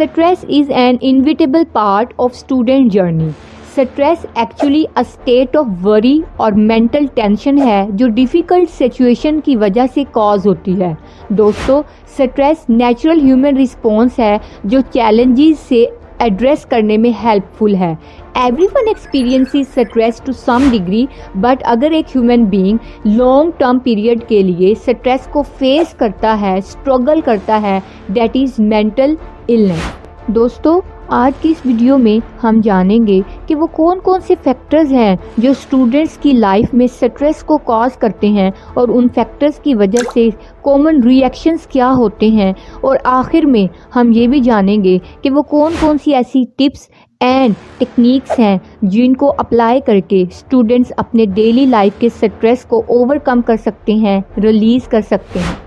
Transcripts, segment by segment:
Stress is an inevitable part of student journey. Stress actually a state of worry और mental tension है जो difficult situation की वजह से कॉज होती है। दोस्तों, स्ट्रेस नेचुरल ह्यूमन रिस्पॉन्स है जो चैलेंजेस से एड्रेस करने में हेल्पफुल है। Everyone experiences stress to some degree, but अगर एक human being long term period के लिए स्ट्रेस को फेस करता है, स्ट्रगल करता है, दैट इज़ मेंटल इलनेस। दोस्तों, आज की इस वीडियो में हम जानेंगे कि वो कौन कौन से फैक्टर्स हैं जो स्टूडेंट्स की लाइफ में स्ट्रेस को कॉज करते हैं और उन फैक्टर्स की वजह से कॉमन रिएक्शंस क्या होते हैं, और आखिर में हम ये भी जानेंगे कि वो कौन कौन सी ऐसी टिप्स एंड टेक्निक्स हैं जिनको अप्लाई करके स्टूडेंट्स अपने डेली लाइफ के स्ट्रेस को ओवरकम कर सकते हैं, रिलीज़ कर सकते हैं।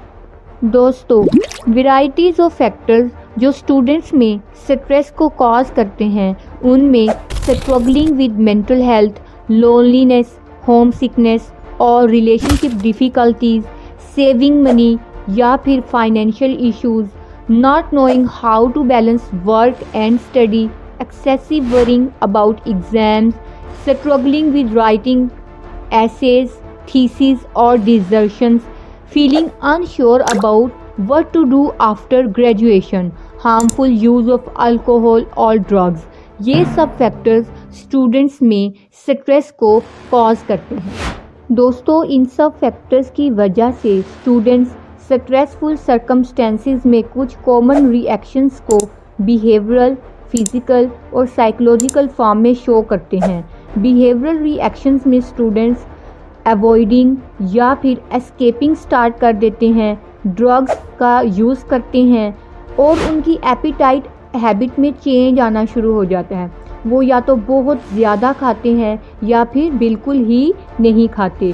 दोस्तों, वैरायटीज़ ऑफ फैक्टर्स जो स्टूडेंट्स में स्ट्रेस को कॉज करते हैं उनमें struggling with mental health, loneliness, homesickness और रिलेशनशिप डिफ़िकल्टीज़, सेविंग मनी या फिर financial issues, not knowing how to balance work and study, excessive worrying about exams, struggling with writing essays, thesis और dissertations, feeling unsure about what to do after graduation, harmful use of alcohol or drugs। ये सब factors students में stress को cause करते हैं। दोस्तों, इन सब factors की वजह से स्टूडेंट्स स्ट्रेसफुल सर्कमस्टेंसेस में कुछ कॉमन रिएक्शंस को बिहेवियरल, फिजिकल और साइकोलॉजिकल फॉर्म में शो करते हैं। बिहेवियरल रिएक्शंस में स्टूडेंट्स अवॉइडिंग या फिर एस्केपिंग स्टार्ट कर देते हैं, ड्रग्स का यूज़ करते हैं और उनकी एपिटाइट हैबिट में चेंज आना शुरू हो जाता है। वो या तो बहुत ज़्यादा खाते हैं या फिर बिल्कुल ही नहीं खाते,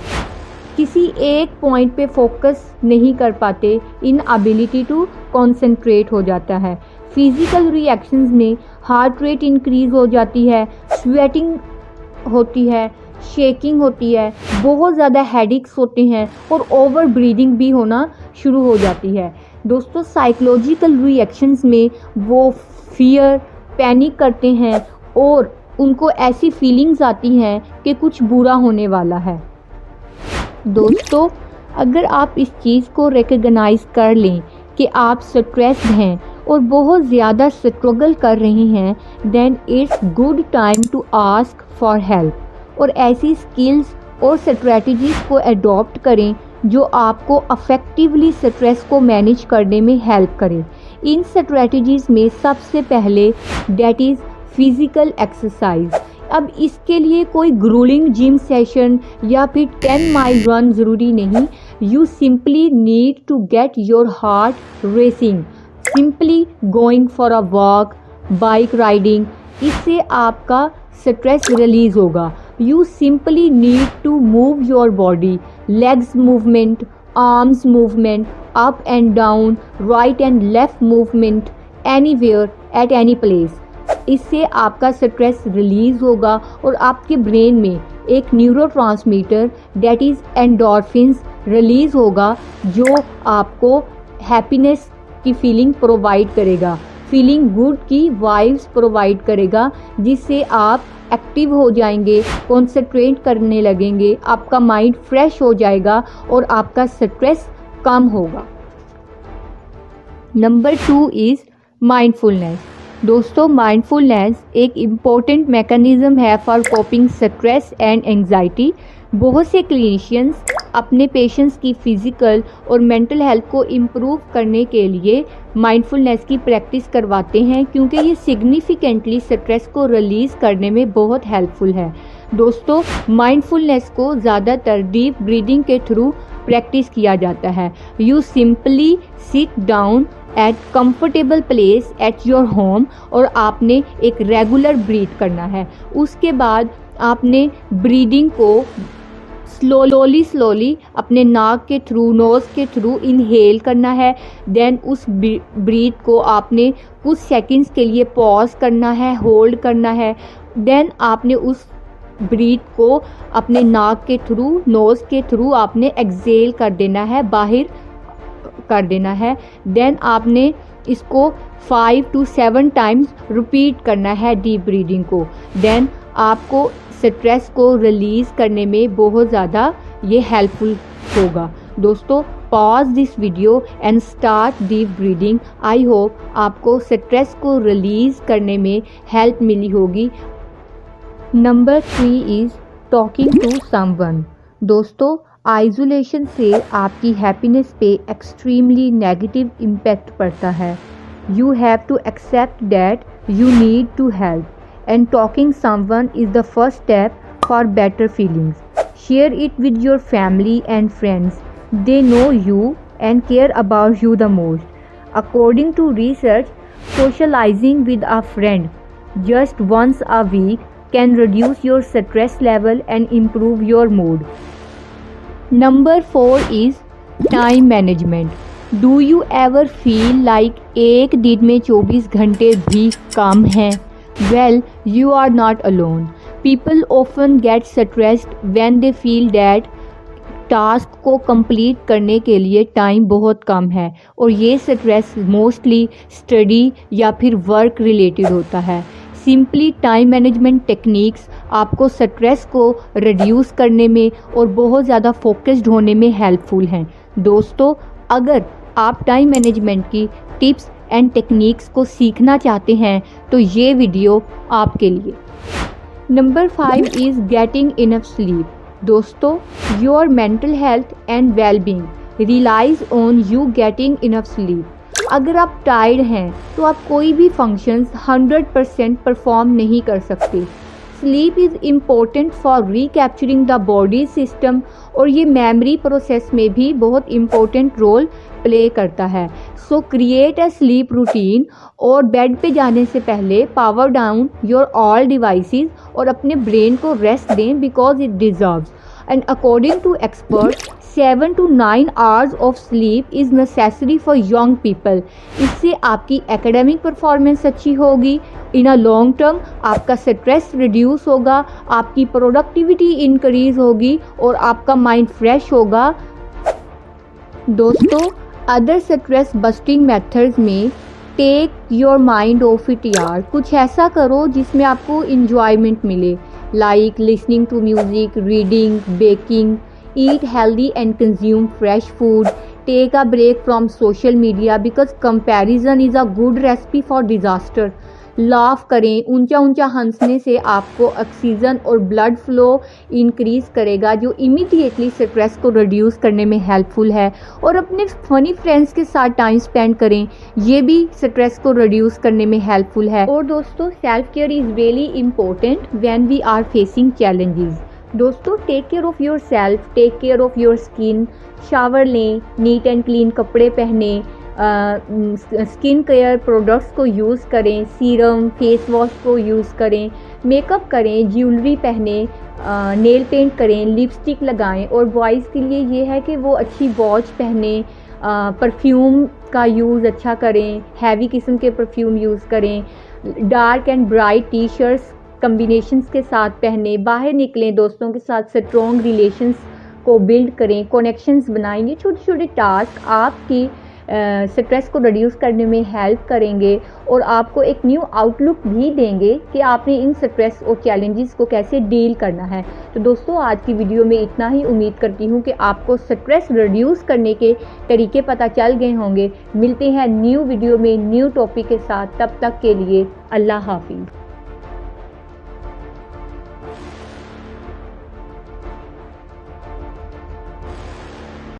किसी एक पॉइंट पे फोकस नहीं कर पाते, इनएबिलिटी टू कंसंट्रेट हो जाता है। फिज़िकल रिएक्शंस में हार्ट रेट इंक्रीज़ हो जाती है, स्वेटिंग होती है, शेकिंग होती है, बहुत ज़्यादा हेडेक्स होते हैं और ओवर ब्रीदिंग भी होना शुरू हो जाती है। दोस्तों, साइकोलॉजिकल रिएक्शंस में वो फियर, पैनिक करते हैं और उनको ऐसी फीलिंग्स आती हैं कि कुछ बुरा होने वाला है। दोस्तों, अगर आप इस चीज़ को रिकग्नाइज कर लें कि आप स्ट्रेस्ड हैं और बहुत ज़्यादा स्ट्रगल कर रहे हैं, then it's good time to ask for help और ऐसी स्किल्स और स्ट्रैटेजीज़ को अडॉप्ट करें जो आपको अफेक्टिवली स्ट्रेस को मैनेज करने में हेल्प करें। इन स्ट्रैटेजीज़ में सबसे पहले दैट इज़ फिज़िकल एक्सरसाइज। अब इसके लिए कोई ग्रूलिंग जिम सेशन या फिर 10 माइल रन ज़रूरी नहीं। You simply need to get your heart racing, simply going for a walk, bike riding, इससे आपका स्ट्रेस रिलीज़ होगा। You simply need to move your body, legs movement, arms movement, up and down, right and left movement, anywhere at any place। इससे आपका stress release होगा और आपके brain में एक neurotransmitter that is endorphins release होगा जो आपको हैप्पीनेस की फीलिंग प्रोवाइड करेगा, फीलिंग गुड की वाइब्स प्रोवाइड करेगा, जिससे आप एक्टिव हो जाएंगे, कॉन्सेंट्रेट करने लगेंगे, आपका माइंड फ्रेश हो जाएगा और आपका स्ट्रेस कम होगा। Number 2 is mindfulness. दोस्तों, माइंडफुलनेस एक इम्पोर्टेंट मैकेनिज़्म है for coping stress and anxiety. बहुत से क्लिनिशियंस अपने पेशेंट्स की फ़िज़िकल और मेंटल हेल्थ को इम्प्रूव करने के लिए माइंडफुलनेस की प्रैक्टिस करवाते हैं क्योंकि ये सिग्निफिकेंटली स्ट्रेस को रिलीज़ करने में बहुत हेल्पफुल है। दोस्तों, माइंडफुलनेस को ज़्यादातर डीप ब्रीदिंग के थ्रू प्रैक्टिस किया जाता है। You simply sit down at comfortable place at your home और आपने एक रेगुलर ब्रीथ करना है। उसके बाद आपने ब्रीदिंग को स्लोली अपने नाक के थ्रू, नोज़ के थ्रू इनहेल करना है। देन उस ब्रीथ को आपने कुछ सेकंड्स के लिए पॉज करना है, होल्ड करना है। देन आपने उस ब्रीथ को अपने नाक के थ्रू, नोज़ के थ्रू आपने एक्सहेल कर देना है, बाहर कर देना है। देन आपने इसको 5 to 7 टाइम्स रिपीट करना है डीप ब्रीदिंग को। देन आपको स्ट्रेस को रिलीज़ करने में बहुत ज़्यादा ये हेल्पफुल होगा। दोस्तों, pause this video and start deep breathing. I hope आपको स्ट्रेस को रिलीज़ करने में हेल्प मिली होगी। Number 3 is talking to someone. दोस्तों, आइसोलेशन से आपकी हैप्पीनेस पे एक्सट्रीमली नेगेटिव इम्पैक्ट पड़ता है। You have to accept that you need to help and talking someone is the first step for better feelings. Share it with your family and friends. They know you and care about you the most. According to research, socializing with a friend just once a week can reduce your stress level and improve your mood. Number 4 is time management. Do you ever feel like एक दिन में 24 घंटे भी कम हैं? Well, you are not alone. People often get stressed when they feel that task को complete करने के लिए टाइम बहुत कम है और ये स्ट्रेस मोस्टली स्टडी या फिर वर्क रिलेटेड होता है। सिंपली टाइम मैनेजमेंट टेक्निक्स आपको स्ट्रेस को रिड्यूस करने में और बहुत ज़्यादा फोकस्ड होने में हेल्पफुल हैं। दोस्तों, अगर आप टाइम मैनेजमेंट की टिप्स एंड टेक्निक्स को सीखना चाहते हैं तो ये वीडियो आपके लिए। Number 5 is getting enough sleep. दोस्तों, your mental health and wellbeing relies on you getting enough sleep. अगर आप टायर्ड हैं तो आप कोई भी फंक्शंस 100% परफॉर्म नहीं कर सकते। Sleep is important for recapturing the body system और ये मेमोरी प्रोसेस में भी बहुत इम्पोर्टेंट रोल प्ले करता है। So create a sleep routine और बेड पे जाने से पहले power down your all devices और अपने ब्रेन को रेस्ट दें because it deserves. And according to expert 7 to 9 hours of sleep is necessary for young people. इससे आपकी एकेडमिक परफॉर्मेंस अच्छी होगी। इन अ लॉन्ग टर्म आपका स्ट्रेस रिड्यूस होगा, आपकी प्रोडक्टिविटी इंक्रीज होगी और आपका माइंड फ्रेश होगा। दोस्तों, अदर स्ट्रेस बस्टिंग मेथड्स में take your mind off it यार। कुछ ऐसा करो जिसमें आपको इंजॉयमेंट मिले, like listening to music, reading, baking, eat healthy and consume fresh food, take a break from social media because comparison is a good recipe for disaster. Laugh करें, ऊंचा ऊंचा हंसने से आपको ऑक्सीजन और ब्लड फ्लो इंक्रीज़ करेगा जो immediately stress को रिड्यूस करने में हेल्पफुल है। और अपने फनी फ्रेंड्स के साथ टाइम स्पेंड करें, ये भी स्ट्रेस को रिड्यूस करने में हेल्पफुल है। और दोस्तों, self care is really important when we are facing challenges. दोस्तों, take care of yourself, take care of your skin. Shower लें, नीट एंड क्लीन कपड़े पहने, स्किन केयर प्रोडक्ट्स को यूज़ करें, सीरम, फेस वॉश को use करें, makeup करें, jewellery पहने, नेल पेंट करें, लिपस्टिक लगाएं। और बॉयज़ के लिए ये है कि वो अच्छी वॉच पहने, परफ्यूम का यूज़ अच्छा करें, हैवी किस्म के परफ्यूम यूज़ करें, dark and bright T shirts combinations के साथ पहने, बाहर निकलें, दोस्तों के साथ स्ट्रॉन्ग रिलेशंस को बिल्ड करें, कनेक्शंस बनाएंगे। छोटे छोटे टास्क आपकी स्ट्रेस को रिड्यूस करने में हेल्प करेंगे और आपको एक न्यू आउटलुक भी देंगे कि आपने इन स्ट्रेस और चैलेंजेस को कैसे डील करना है। तो दोस्तों, आज की वीडियो में इतना ही। उम्मीद करती हूँ कि आपको स्ट्रेस रिड्यूस करने के तरीके पता चल गए होंगे। मिलते हैं न्यू वीडियो में न्यू टॉपिक के साथ। तब तक के लिए अल्लाह हाफिज़।